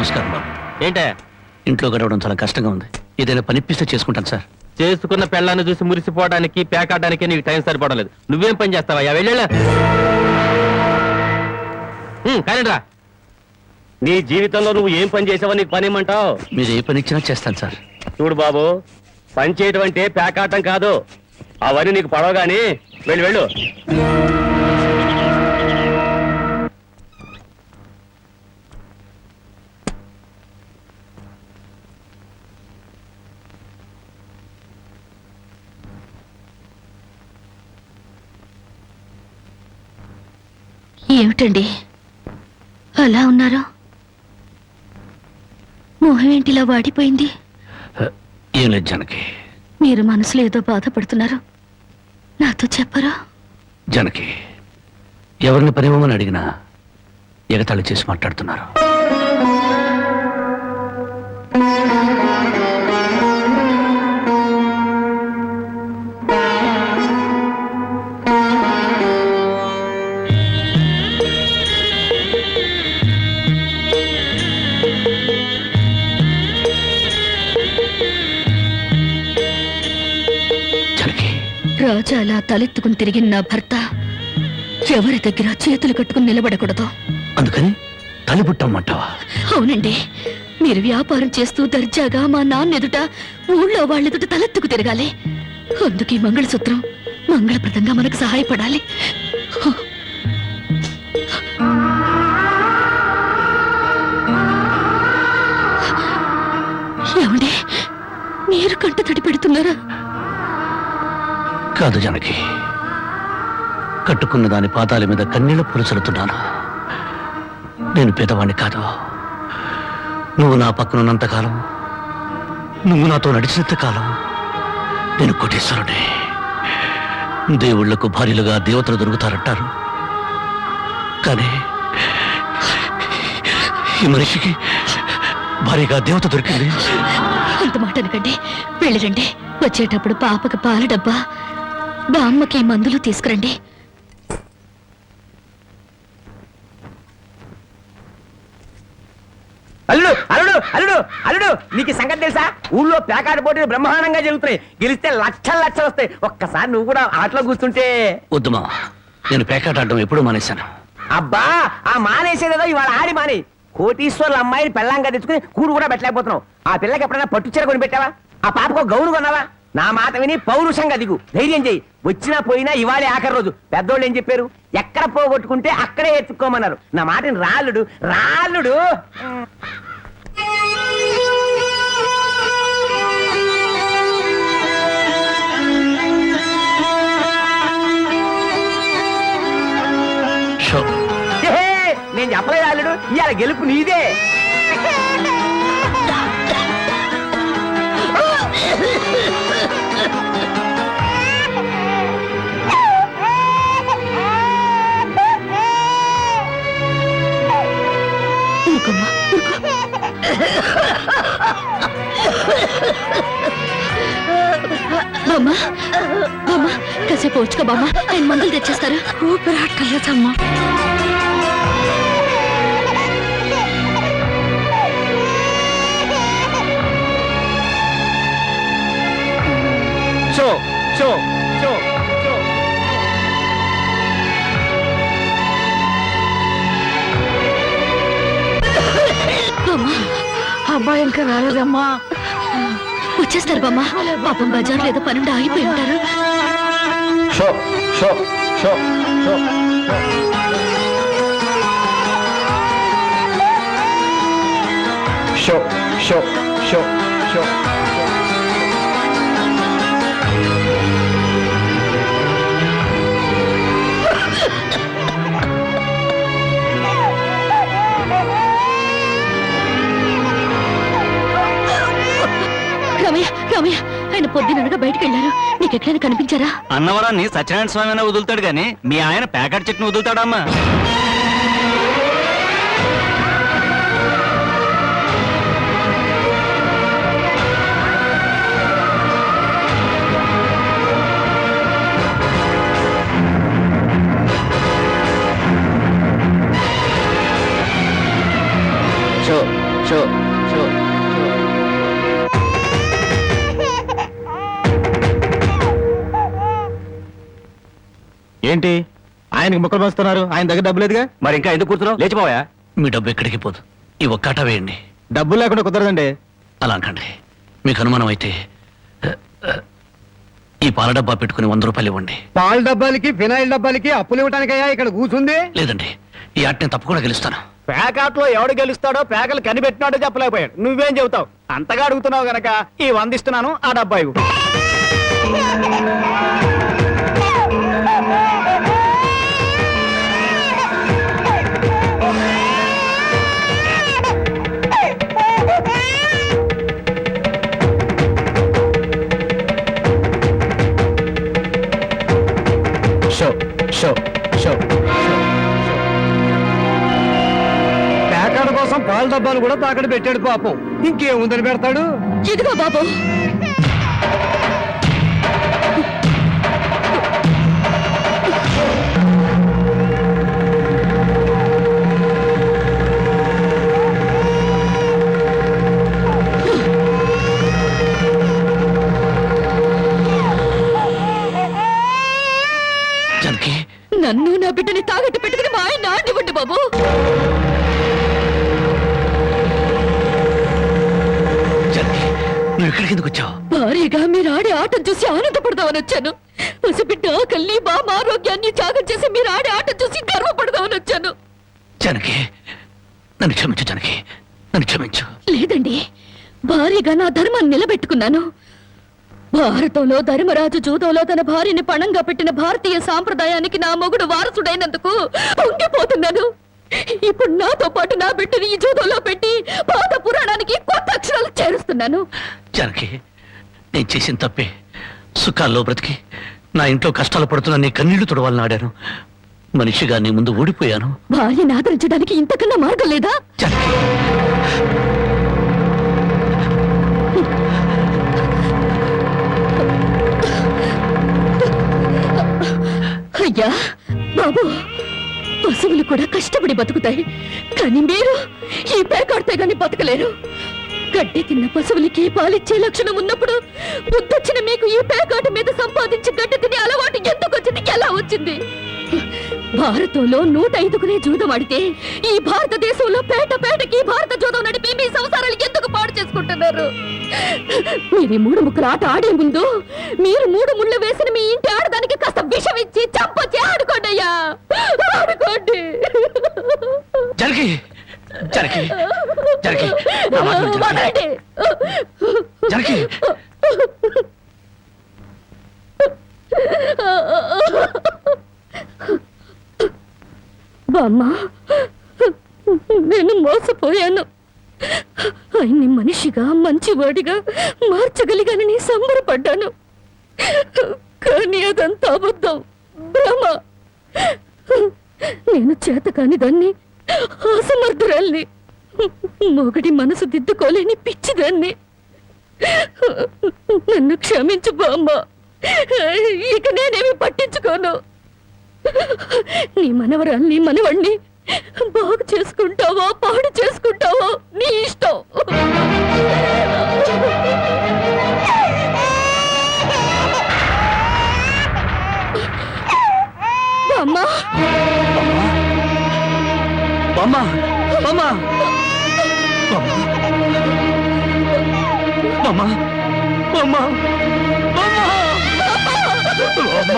నమస్కారం బాబు. ఏంటే ఇంట్లో గడవడం చాలా కష్టంగా ఉంది. ఏదైనా పనిపిస్తే చేసుకుంటాను సార్. చేసుకున్న పెళ్ళాన్ని చూసి మురిసిపోవడానికి పేకాడడానికి నీకు టైం సరిపోవడం. నువ్వేం పని చేస్తావా? వెళ్ళా కానీ రా. నీ జీవితంలో నువ్వు ఏం పని చేసావో నీకు పని ఏమంటావు? మీరు ఏ పని ఇచ్చినా చేస్తాను సార్. చూడు బాబు, పని చేయడం అంటే పేకాటం కాదు. అవన్నీ నీకు పడవగాని వెళ్ళు వెళ్ళు. ఏమిటండి అలా ఉన్నారు? మొహం ఏంటిలా వాడిపోయింది? ఏం లేదు జానకి. మీరు మనసులో ఏదో బాధపడుతున్నారు, నాతో చెప్పరా? జానకి, ఎవరిని పనివ్వమని అడిగినా ఎగతాళి చేసి మాట్లాడుతున్నారు. రాజా అలా తలెత్తుకుని తిరిగిన నా భర్త ఎవరి దగ్గర చేతులు కట్టుకుని నిలబడకూడదు. అందుకని తలిపుట్టమ్మంటావా? అవునండి, మీరు వ్యాపారం చేస్తూ దర్జాగా మా నాన్న ఎదుట, ఊళ్ళో వాళ్ళెదుట తలెత్తుకు తిరగాలి. అందుకే మంగళసూత్రం మంగళప్రదంగా మనకు సహాయపడాలి. ఏమండి, మీరు కంట తడి పెడుతున్నారా? కాదు జానకి, కట్టుకున్న దాని పాదాల మీద కన్నీళ్లు పులుసలుతున్నాను. నేను పేదవాణ్ణి కాదు. నువ్వు నా పక్కనున్నంతకాలం, నువ్వు నాతో నడిచినంత కాలం నేను కోటీశ్వరుడే. దేవుళ్లకు భార్యలుగా దేవతలు దొరుకుతారంటారు, కానీ ఈ మనిషికి భార్యగా దేవత దొరికింది. అంత మాట అనకండి, వెళ్ళిరండి. వచ్చేటప్పుడు పాపకి పాల డబ్బా, బామ్మకి మందులు తీసుకురండి. అల్లుడు అల్లుడు అల్లుడు అల్లుడు, నీకు సంగతి తెలుసా? ఊళ్ళో పేకాట పోటీలు బ్రహ్మాండంగా జరుగుతున్నాయి. గెలిస్తే లక్షలు లక్షలు వస్తాయి. ఒక్కసారి నువ్వు కూడా ఆటలో కూర్చుంటే. వద్దుమా, నేను పేకాట ఆడడం ఎప్పుడూ మానేశాను. అబ్బా, ఆ మానేసేదేదో ఇవాళ ఆడి మాని. కోటీశ్వర్ల అమ్మాయిని పెళ్ళంగా తెచ్చుకుని కూడు కూడా పెట్టలేకపోతున్నావు. ఆ పిల్లకి ఎప్పుడైనా పట్టుచీర కొని పెట్టావా? ఆ పాపకు గౌను కొన్నావా? నా మాట విని పౌరుషంగా దిగు, ధైర్యం చెయ్యి. వచ్చినా పోయినా ఇవాళే ఆఖరి రోజు. పెద్దోళ్ళు ఏం చెప్పారు? ఎక్కడ పోగొట్టుకుంటే అక్కడే ఎత్తుక్కోమన్నారు. నా మాటని రాళ్ళుడు రాళ్ళుడు. నేను చెప్పలేదు రాళ్ళుడు, ఇవాళ గెలుపు నీదే. బామ్మా బామ్మా, కాసేపు వచ్చుకో బామ్మ, ఆయన మందులు తెచ్చేస్తారు. ఊపిరాటలేదమ్మా. షో షో షో షో. అబ్బాయి ఇంకా రాలేదమ్మా. వచ్చేస్తారు బామ్మ. పాపం బజార్లో ఏదో పనుండి ఆగిపోయి ఉంటారు. Show show show show. Show show show show. Ramayya Ramayya, ఆయన పొద్దుననగా బయటకు వెళ్ళారు. నీకు ఎక్కడైనా కనిపించారా? అన్నవరాన్ని సత్యనారాయణ స్వామి వదులుతాడు గాని మీ ఆయన ప్యాకెట్ చెట్టును వదులుతాడమ్మా. షో షో షో ఏంటి ఆయనకి ముక్కలు పంచుతున్నారు? ఆయన దగ్గర డబ్బు లేదుగా. మరి ఇంకా ఎందుకు కూర్చున్నావు? లేచిపోయా. మీ డబ్బు ఎక్కడికి పోదు. ఈ ఒక్కాట వేయండి. డబ్బులు లేకుండా కుదరదండి. అలా అనకండి. మీకు అనుమానం అయితే ఈ పాల డబ్బా పెట్టుకుని 100 రూపాయలు ఇవ్వండి. పాల డబ్బాలకి ఫినాయిల్ డబ్బాలకి అప్పులు ఇవ్వడానికయ్యా ఇక్కడ కూర్చుంది. లేదండి, ఈ ఆట నేను తప్పకుండా గెలుస్తాను. పేకాట్లో ఎవడు గెలుస్తాడో పేకలు కనిపెట్టినాడో చెప్పలేకపోయాడు. నువ్వేం చెబుతావు? అంతగా అడుగుతున్నావు గనక ఈ 100 ఇస్తున్నాను, ఆ డబ్బా ఇవ్వు. షో షో షో పేకాడ కోసం పాల డబ్బాలు కూడా తాకడ పెట్టాడు పాపం. ఇంకేముందని పెడతాడు? ఇదిగో బాబు, జానకి, నన్ను నా బిడ్డని తాగట్టు పెట్టుకుని మా ఆయన ఆడివ్వండి బాబు. జానకి, నువ్వు ఇక్కడికి ఎందుకు వచ్చావు? భారీగా మీరు ఆడే ఆటం చూసి ఆనందపడదామని వచ్చాను. పసిబిడ్డ ఆకలిని బామ ఆరోగ్యాన్ని త్యాగం చేసి మీరు ఆడే ఆటం చూసి గర్వపడదామని వచ్చాను. జానకి, నన్ను క్షమించు. జానకి, నన్ను క్షమించు. లేదండి, భారీగా నా ధర్మాన్ని నిలబెట్టుకున్నాను. భారతంలో ధర్మరాజు జూదంలో తన భార్యని పణంగా పెట్టిన భారతీయ సాంప్రదాయానికి నా మొగుడు వారసుడైనందుకు పొంగిపోతున్నాను. ఇప్పుడు నాతో పాటు నా బిడ్డని ఈ జూదంలో పెట్టి పాత పురాణానికి కొత్త అక్షరాలు చేరుస్తున్నాను. జానకి, నేను చేసిన తప్పే. సుఖాల్లో బ్రతికి నా ఇంట్లో కష్టాలు పడుతున్నా నీ కన్నీళ్లు తుడవాలని ఆడాను. మనిషిగా నీ ముందు ఓడిపోయాను. భార్యని ఆదరించడానికి ఇంతకన్నా మార్గం లేదా? జానకి, అయ్యా బాబు, పశువులు కూడా కష్టపడి బతుకుతాయి, కానీ మీరు ఈ పేకాడితే గాని బతకలేరు. గడ్డి తిన్న పశువులకి పాలిచ్చే లక్షణం ఉన్నప్పుడు బుద్ధొచ్చిన మీకు ఈ పేకాట మీద సంపాదించి గడ్డి తినే అలవాటు ఎందుకు వచ్చింది, ఎలా వచ్చింది? భారతంలో 105 జూదం ఆడితే ఈ భారతదేశంలో పేటకి భారత జూదం నడిపి మీ సంసారాలు ఎందుకు పాడు చేసుకుంటున్నారు? మీరు 3 ముక్కల ఆట ఆడే ముందు మీరు 3 ముళ్ళు వేసిన మీ ఇంటి ఆడదానికి కాస్త విషం ఇచ్చి చంపొచ్చి ఆడుకోండి అయ్యా, ఆడుకోండి. జానకి, జానకి, జానకి, నా మాట విను, జానకి. వదలండి. జానకి, బామ్మ, నేను మోసపోయాను. ఆయన్ని మనిషిగా మంచివాడిగా మార్చగలిగానని సంబరపడ్డాను. కానీ అదంతా అబద్ధం, భ్రమ. నేను చేతకాని దాన్ని, అసమర్థురాల్ని, మొగడి మనసు దిద్దుకోలేని పిచ్చిదాన్ని. నన్ను క్షమించు బామ్మ, ఇక నేనేమి పట్టించుకోను. నీ మనవరాల్ని మనవణ్ణి బాగు చేసుకుంటావో పాడు చేసుకుంటావో నీ ఇష్టం. అమ్మా, బామ్మ, బామ్మ, బామ్మ, బామ్మ, బామ్మ, బామ్మ.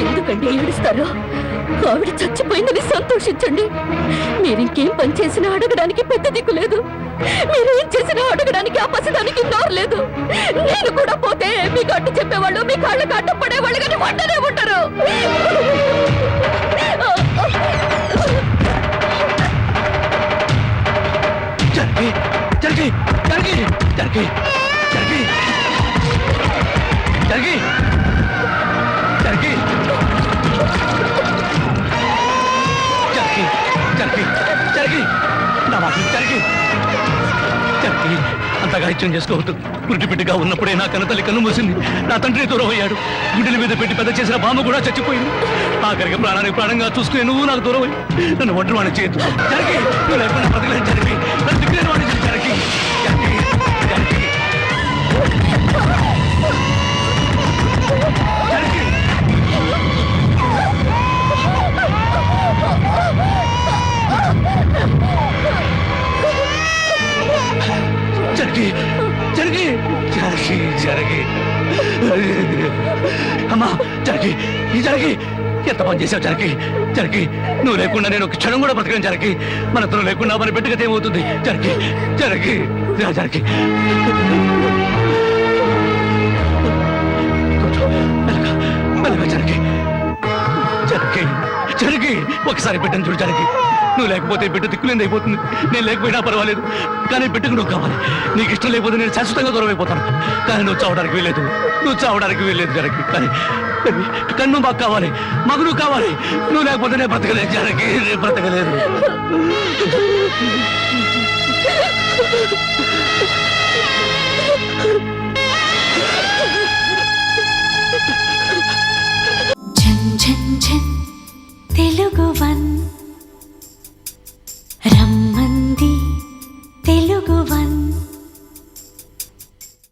ఎందుకండి ఏడుస్తారు? ఆవిడ చచ్చిపోయిందని సంతోషించండి. మీరింకేం పని చేసినా అడగడానికి పెద్ద దిక్కు లేదు. మీరేం చేసినా అడగడానికి ఆ పసిదానికి నోరు లేదు. నేను కూడా పోతే మీకు అడ్డు చెప్పేవాళ్ళు, మీ కాళ్ళకి అడ్డు పడేవాళ్ళు కానీ వంటనే ఉంటారు. జానకి, జానకి, జానకి, జానకి, జానకి, జానకి, జానకి, జానకి, జానకి, జానకి, నా మాట విను, జానకి, జానకి, అంతగా అఘాయిత్యం చేసుకోవద్దు. పురిటిపిట్టిగా ఉన్నప్పుడే నా కన్నతల్లి కన్ను మూసింది. నా తండ్రి దూరం అయ్యాడు. గుండెల మీద పెట్టి పెద్ద చేసిన బామ్మ కూడా చచ్చిపోయింది. ఆఖరికి ప్రాణానికి ప్రాణంగా చూసుకునే నువ్వు నాకు దూరం అయ్యి నన్ను ఒంటరి వాడిని చేయొద్దు. జరిగి నువ్వు లేకుండా బ్రతకలేను. జరిగి నన్ను దిక్కులేని వాడిని చేయి. జరిగి జరిగి జరిగి జరిగి జరిగి జరిగి జరిగి అమ్మా జరిగి ఈ జరిగి ఎంత పని చేసావు జరిగి జరిగి నువ్వు లేకుండా నేను ఒక క్షణం కూడా బ్రతకను. జరిగి మనతో లేకుండా మన బిడ్డగత ఏమవుతుంది? జరిగి జరిగి జరిగి మెల్లగా జరిగి జరిగి జరిగి ఒకసారి బిడ్డను చూడు. జరిగి నువ్వు లేకపోతే బిడ్డ దిక్కులేంది అయిపోతుంది. నేను లేకపోయినా పర్వాలేదు, కానీ బిడ్డకు నువ్వు కావాలి. నీకు ఇష్టం లేకపోతే నేను శాశ్వతంగా దూరం అయిపోతాను. కానీ నువ్వు చావడానికి వీల్లేదు. నువ్వు చావడానికి వీల్లేదు జరిగి. కానీ కన్ను మాకు కావాలి, మగు నువ్వు కావాలి. నువ్వు లేకపోతే నేను బ్రతకలేదు జరిగి. నేను బ్రతకలేదు. తెలుగు వన్ రమ్మంది తెలుగు వన్